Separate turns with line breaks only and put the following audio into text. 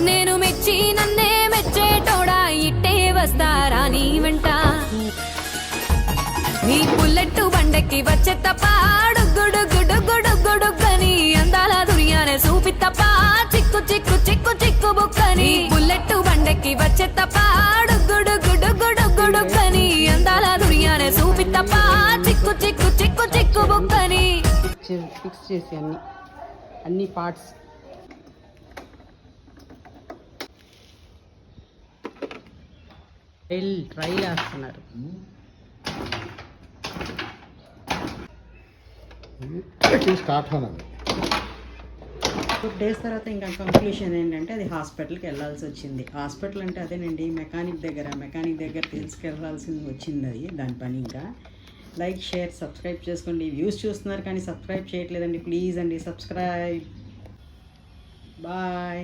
నేను మెచ్చి నన్నే మెచ్చేటోడా ఇట్టే వస్తారా నీ వెంట నీ బుల్లెట్ బండకి వచ్చే తప్ప గుడుగుడుగుడుగుడుగుడుగని అందాల దునియానే చూపి తప్ప చిక్కు చిక్కు చిక్కు చిక్కు బుక్కని బుల్లెట్ బండకి వచ్చే తప్ప గుడుగుడుగుడుగుడుగని అందాల దునియానే చూపి తప్ప చిక్కు చిక్కు చిక్కు చిక్కు బుక్కని
ఫిక్స్ చేసి అన్ని పార్ట్స్ ట్రై చేస్తున్నారు. 2 days తర్వాత ఇంకా కంక్లూషన్ ఏంటంటే అది హాస్పిటల్కి వెళ్ళాల్సి వచ్చింది. హాస్పిటల్ అంటే అదేనండి మెకానిక్ దగ్గర తీసుకెళ్లాల్సి వచ్చింది. అది దాని పని. ఇంకా లైక్ షేర్ సబ్స్క్రైబ్ చేసుకోండి. వ్యూస్ చూస్తున్నారు కానీ సబ్స్క్రైబ్ చేయట్లేదండి. ప్లీజ్ అండి సబ్స్క్రైబ్. బాయ్.